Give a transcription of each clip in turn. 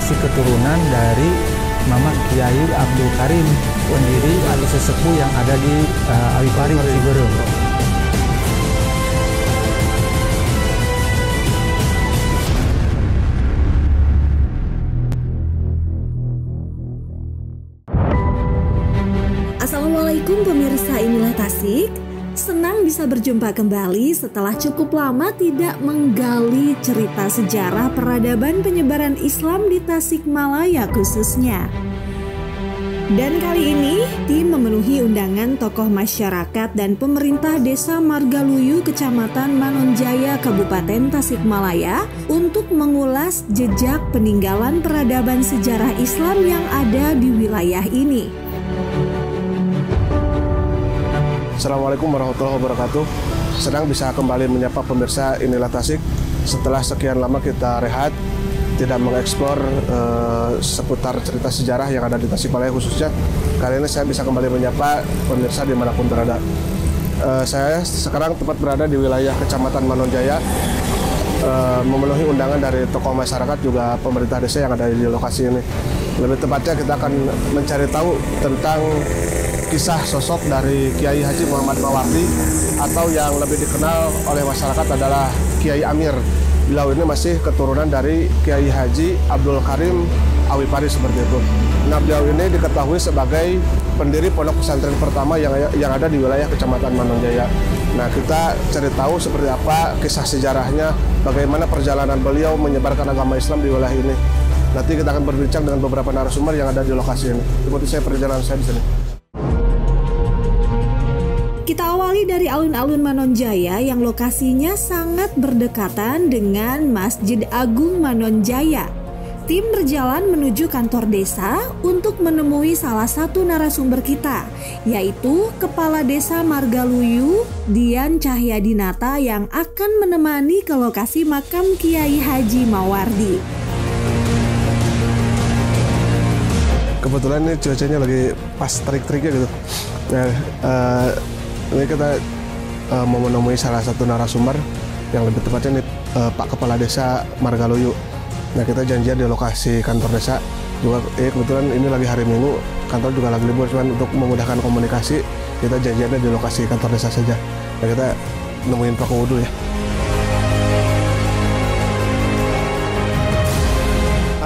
masih keturunan dari Mama Kiai Abdul Karim, pendiri atau sesepuh yang ada di Awipari, Ciberem. Assalamualaikum pemirsa, inilah Tasik. Senang bisa berjumpa kembali setelah cukup lama tidak menggali cerita sejarah peradaban penyebaran Islam di Tasikmalaya khususnya. Dan kali ini, tim memenuhi undangan tokoh masyarakat dan pemerintah Desa Margaluyu, Kecamatan Manonjaya, Kabupaten Tasikmalaya untuk mengulas jejak peninggalan peradaban sejarah Islam yang ada di wilayah ini. Assalamualaikum warahmatullahi wabarakatuh. Senang bisa kembali menyapa pemirsa inilah Tasik. Setelah sekian lama kita rehat, tidak mengeksplor seputar cerita sejarah yang ada di Tasikmalaya khususnya. Kali ini saya bisa kembali menyapa pemirsa dimanapun berada. Saya sekarang tepat berada di wilayah Kecamatan Manonjaya, memenuhi undangan dari tokoh masyarakat juga pemerintah desa yang ada di lokasi ini. Lebih tepatnya kita akan mencari tahu tentang kisah sosok dari Kiai Haji Muhammad Mawardi atau yang lebih dikenal oleh masyarakat adalah Kiai Amir. Beliau ini masih keturunan dari Kiai Haji Abdul Karim Awipari seperti itu. Nah, beliau ini diketahui sebagai pendiri pondok pesantren pertama yang ada di wilayah Kecamatan Manonjaya. Nah, kita cari tahu seperti apa kisah sejarahnya, bagaimana perjalanan beliau menyebarkan agama Islam di wilayah ini. Nanti kita akan berbincang dengan beberapa narasumber yang ada di lokasi ini. Ikuti saya perjalanan saya di sini. Kita awali dari alun-alun Manonjaya yang lokasinya sangat berdekatan dengan Masjid Agung Manonjaya. Tim berjalan menuju kantor desa untuk menemui salah satu narasumber kita, yaitu Kepala Desa Margaluyu, Dian Cahyadinata, yang akan menemani ke lokasi makam Kiai Haji Mawardi. Kebetulan ini cuacanya lagi pas terik-teriknya gitu. Nah, ini kita mau menemui salah satu narasumber yang lebih tepatnya nih Pak Kepala Desa Margaluyu. Nah, kita janjian di lokasi kantor desa juga. Kebetulan ini lagi hari Minggu, kantor juga lagi libur, cuman untuk memudahkan komunikasi kita janjiannya di lokasi kantor desa saja. Nah, kita nemuin Pak Kuwu dulu ya.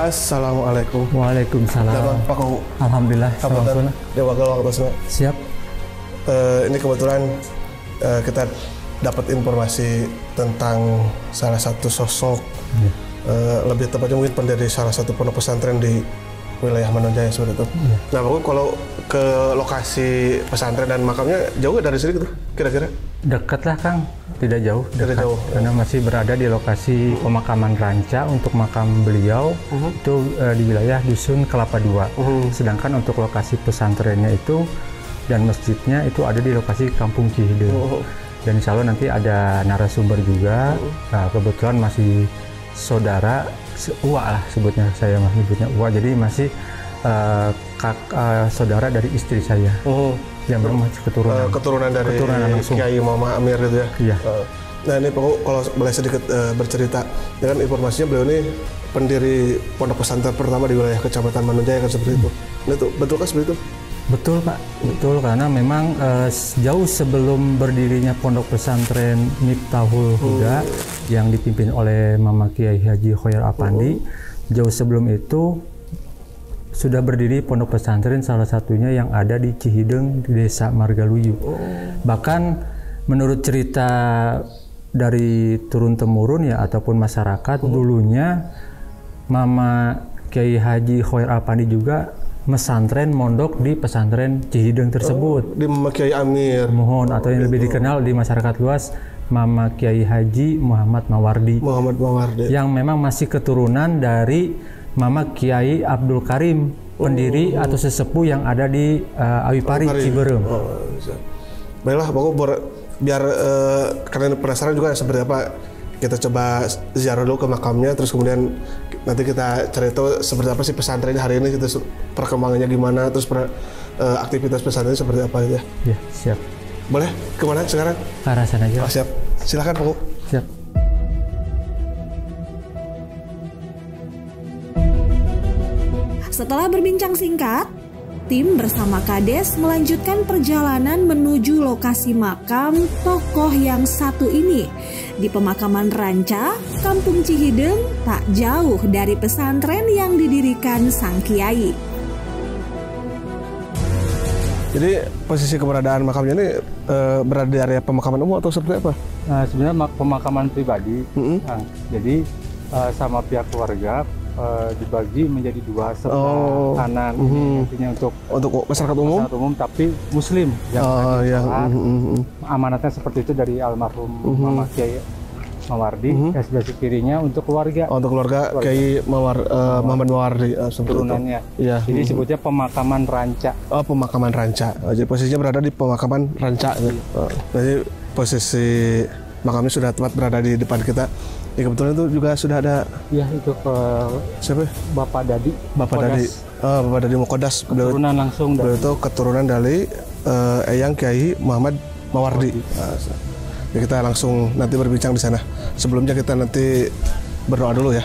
Assalamualaikum. Waalaikumsalam. Pak Kuwu. Alhamdulillah. Siap. Ini kebetulan kita dapat informasi tentang salah satu sosok, lebih tepatnya mungkin pendiri salah satu pondok pesantren di wilayah Manonjaya seperti itu. Nah, Pak, kalau ke lokasi pesantren dan makamnya jauh dari sini gitu, kira-kira? Dekat lah, Kang. Tidak jauh. Tidak jauh. Karena masih berada di lokasi pemakaman Ranca untuk makam beliau itu di wilayah Dusun Kelapa II. Sedangkan untuk lokasi pesantrennya itu dan masjidnya itu ada di lokasi Kampung Cihideng. Dan insya Allah nanti ada narasumber juga. Nah, kebetulan masih saudara Uwa lah sebutnya, saya menyebutnya Uwa. Jadi masih saudara dari istri saya. Yang memang masih keturunan dari langsung Kiai Muhammad Amir gitu ya. Iya. Nah, ini Pak, kalau boleh sedikit bercerita, dengan informasinya beliau ini pendiri pondok pesantren pertama di wilayah Kecamatan Manonjaya kan seperti itu. Nah, itu betulkah seperti itu? Betul, Pak, betul, karena memang jauh sebelum berdirinya pondok pesantren Miftahul Huda yang dipimpin oleh Mama Kiai Haji Khoir Apandi, jauh sebelum itu sudah berdiri pondok pesantren salah satunya yang ada di Cihideng di Desa Margaluyu. Bahkan menurut cerita dari turun-temurun ya ataupun masyarakat dulunya, Mama Kiai Haji Khoir Apandi juga mesantren mondok di pesantren Cihideng tersebut. Di Mama Kiai Amir. Mohon, atau yang lebih dikenal di masyarakat luas Mama Kiai Haji Muhammad Mawardi. Yang memang masih keturunan dari Mama Kiai Abdul Karim, pendiri atau sesepuh yang ada di Awipari, Ciberem. Baiklah, pokoknya biar kalian penasaran juga seperti apa, kita coba ziarah dulu ke makamnya, terus kemudian nanti kita cari tahu seperti apa sih pesantrennya hari ini, kita perkembangannya gimana, terus aktivitas pesantrennya seperti apa ya. Ya, siap. Boleh kemana sekarang? Ke arah sana aja. Oh, siap. Silakan, Pak. Siap. Setelah berbincang singkat, tim bersama Kades melanjutkan perjalanan menuju lokasi makam tokoh yang satu ini di pemakaman Ranca, Kampung Cihideng, tak jauh dari pesantren yang didirikan sang kiai. Jadi posisi keberadaan makamnya ini berada di area pemakaman umum atau seperti apa? Nah, sebenarnya pemakaman pribadi. Nah, jadi sama pihak keluarga dibagi menjadi dua sebelah kanan. Intinya untuk masyarakat umum. Masyarakat umum tapi Muslim. Amanatnya seperti itu dari almarhum Mama Kiai Mawardi. Sebelah kirinya untuk keluarga. Untuk keluarga Kiai Muhammad Mawardi turunannya. Iya. Jadi sebutnya pemakaman Ranca. Oh, pemakaman Ranca. Jadi posisinya berada di pemakaman Ranca. Jadi posisi makamnya sudah tepat berada di depan kita. Ya, kebetulan itu juga sudah ada. Iya, itu ke siapa? Bapak Dadi. Bapak Dadi. Bapak Dadi Mukodas. Keturunan langsung dari itu keturunan dari Eyang Kiai Muhammad Mawardi. Ya, kita langsung nanti berbincang di sana. Sebelumnya kita nanti berdoa dulu ya.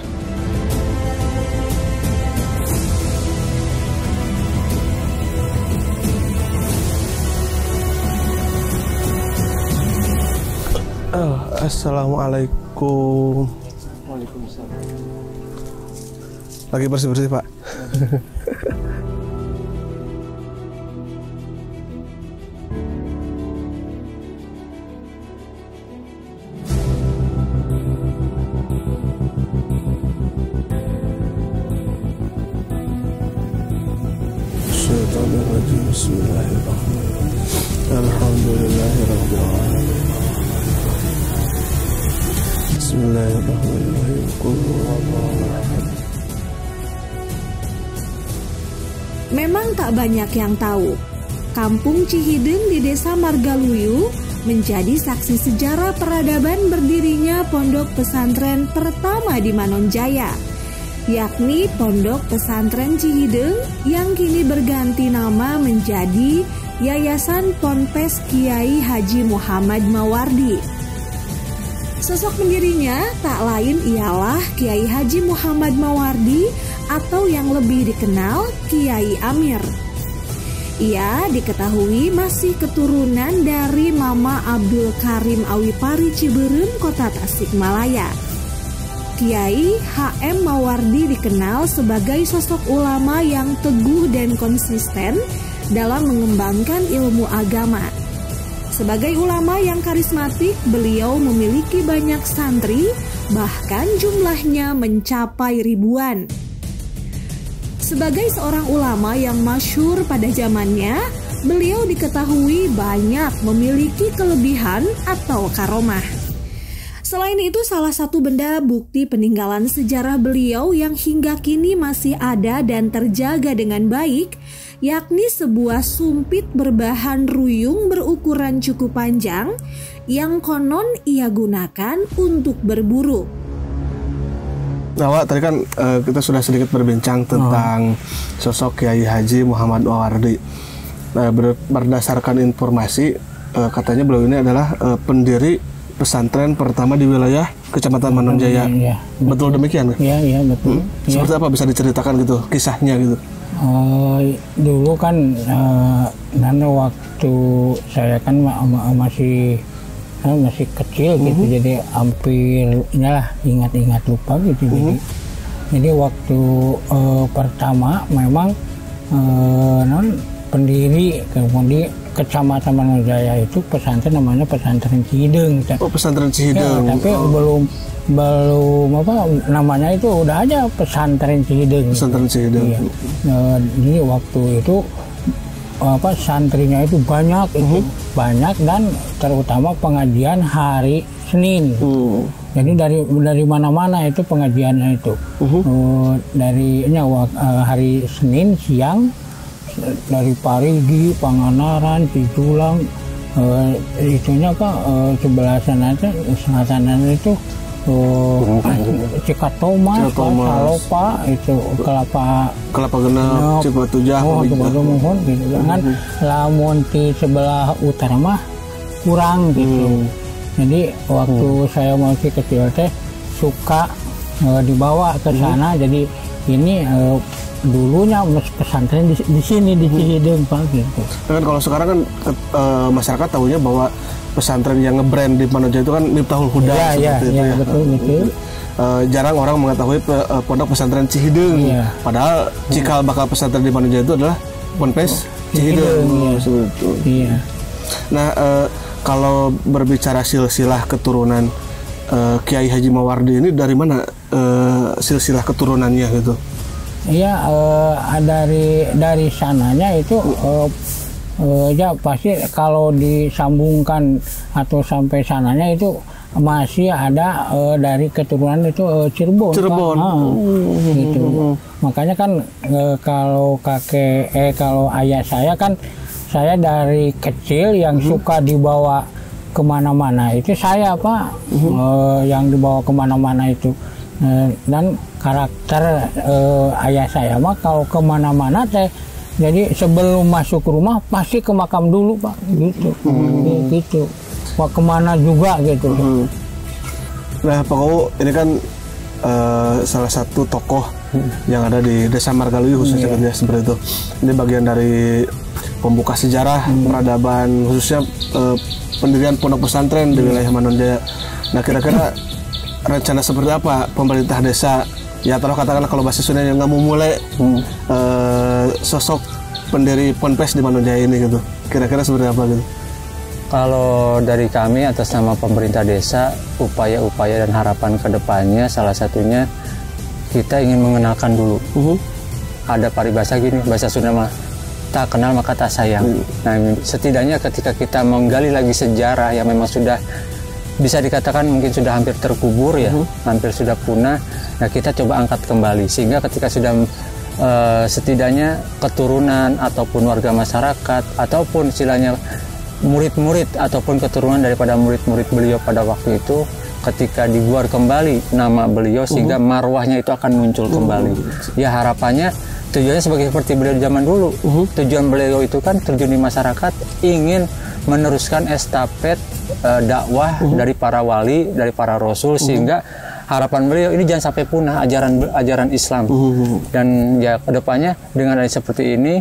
Assalamualaikum. Waalaikumsalam. Lagi bersih-bersih, Pak. Bismillahirrahmanirrahim. Alhamdulillahirabbil alamin. Bismillahirrahmanirrahim. Memang tak banyak yang tahu, Kampung Cihideng di Desa Margaluyu menjadi saksi sejarah peradaban berdirinya pondok pesantren pertama di Manonjaya, yakni Pondok Pesantren Cihideng yang kini berganti nama menjadi Yayasan Ponpes Kiai Haji Muhammad Mawardi. Sosok pendirinya tak lain ialah Kiai Haji Muhammad Mawardi atau yang lebih dikenal Kiai Amir. Ia diketahui masih keturunan dari Mama Abdul Karim Awipari Ciberem, Kota Tasikmalaya. Kiai H.M. Mawardi dikenal sebagai sosok ulama yang teguh dan konsisten dalam mengembangkan ilmu agama. Sebagai ulama yang karismatik, beliau memiliki banyak santri, bahkan jumlahnya mencapai ribuan. Sebagai seorang ulama yang masyhur pada zamannya, beliau diketahui banyak memiliki kelebihan atau karomah. Selain itu, salah satu benda bukti peninggalan sejarah beliau yang hingga kini masih ada dan terjaga dengan baik, yakni sebuah sumpit berbahan ruyung berukuran cukup panjang yang konon ia gunakan untuk berburu. Nah, Wak, tadi kan kita sudah sedikit berbincang tentang sosok Kiai Haji Muhammad Mawardi. Berdasarkan informasi, katanya beliau ini adalah pendiri pesantren pertama di wilayah Kecamatan Manonjaya. Ya, betul demikian? Iya, betul. Seperti apa bisa diceritakan gitu kisahnya gitu? Dulu kan karena waktu saya kan masih kecil gitu, jadi hampir ingat-ingat lupa gitu. Jadi waktu pertama memang pendiri kemudian Kecamatan Manonjaya itu pesantren namanya Pesantren Cihideng. Oh, Pesantren Cihideng. Ya, tapi belum namanya itu udah aja Pesantren Cihideng. Pesantren Cihideng. Iya. Jadi waktu itu santrinya itu banyak, banyak dan terutama pengajian hari Senin. Jadi dari mana-mana itu pengajiannya itu. Dari hari Senin siang, dari Parigi, Panganaran, Ciculang, itunya sebelah sana selatanan itu Cikatomas, Salopa, itu kelapa genep, Cipatujah, gitu kan. Lamun di sebelah utara mah kurang gitu. Jadi waktu saya masih kecil teh suka dibawa ke sana. Jadi ini dulunya pesantren di sini di Cihideng Pak gitu. Kan kalau sekarang kan masyarakat tahunya bahwa pesantren yang ngebrand di Manonjaya itu kan Miftahul Huda seperti itu ya. Betul. Jarang orang mengetahui pondok pesantren Cihideng. Padahal cikal bakal pesantren di Manonjaya itu adalah Ponpes Cihideng. Iya. Nah, kalau berbicara silsilah keturunan Kiai Haji Mawardi ini dari mana silsilah keturunannya gitu? Iya, dari sananya itu ya pasti kalau disambungkan atau sampai sananya itu masih ada dari keturunan itu Cirebon. Gitu. Makanya kan kalau kalau ayah saya kan, saya dari kecil yang suka dibawa kemana-mana itu saya Pak, yang dibawa kemana-mana itu. Dan karakter ayah saya mah kalau kemana-mana jadi sebelum masuk rumah pasti ke makam dulu Pak, gitu. Gitu. Pak kemana juga gitu. Nah Pak Kowo ini kan salah satu tokoh yang ada di Desa Margaluyu khususnya seperti itu. Ini bagian dari pembuka sejarah peradaban khususnya pendirian pondok pesantren di wilayah Manonjaya. Nah kira-kira rencana seperti apa pemerintah desa, ya taruh katakanlah kalau bahasa Sunda yang nggak mau mulai sosok pendiri Ponpes di Manonjaya ini gitu, kira-kira seperti apa gitu? Kalau dari kami atas nama pemerintah desa, upaya-upaya dan harapan kedepannya salah satunya kita ingin mengenalkan dulu. Ada paribasa gini, bahasa Sunda mah, tak kenal maka tak sayang. Nah, setidaknya ketika kita menggali lagi sejarah yang memang sudah bisa dikatakan mungkin sudah hampir terkubur ya, hampir sudah punah. Nah, kita coba angkat kembali sehingga ketika sudah setidaknya keturunan ataupun warga masyarakat ataupun istilahnya murid-murid ataupun keturunan daripada murid-murid beliau pada waktu itu, ketika dibuat kembali nama beliau sehingga marwahnya itu akan muncul kembali. Ya harapannya tujuannya seperti beliau di zaman dulu. Tujuan beliau itu kan terjun di masyarakat, ingin meneruskan estafet dakwah dari para wali, dari para rasul, sehingga harapan beliau ini jangan sampai punah ajaran Islam. Dan ya kedepannya dengan adanya seperti ini,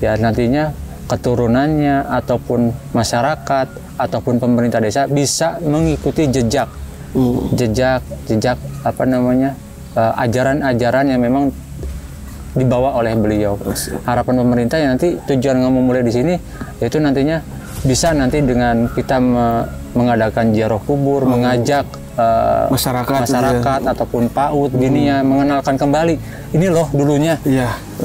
ya nantinya keturunannya ataupun masyarakat ataupun pemerintah desa bisa mengikuti jejak apa namanya ajaran-ajaran yang memang dibawa oleh beliau. Harapan pemerintah ya nanti tujuan ngomong mulai di sini yaitu nantinya bisa nanti dengan kita mengadakan ziarah kubur, mengajak masyarakat ataupun PAUD gini ya, mengenalkan kembali ini loh dulunya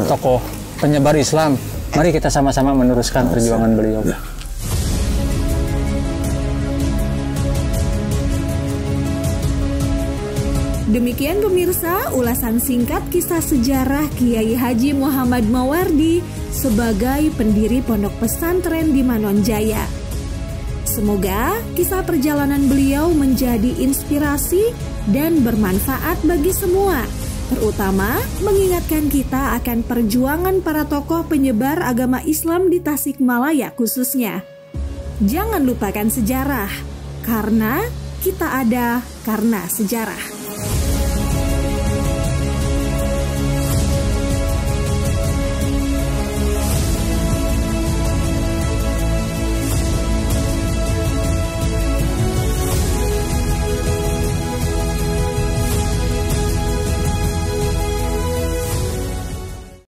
tokoh penyebar Islam. Mari kita sama-sama meneruskan perjuangan beliau. Demikian pemirsa, ulasan singkat kisah sejarah Kiai Haji Muhammad Mawardi sebagai pendiri pondok pesantren di Manonjaya. Semoga kisah perjalanan beliau menjadi inspirasi dan bermanfaat bagi semua, terutama mengingatkan kita akan perjuangan para tokoh penyebar agama Islam di Tasikmalaya khususnya. Jangan lupakan sejarah, karena kita ada karena sejarah.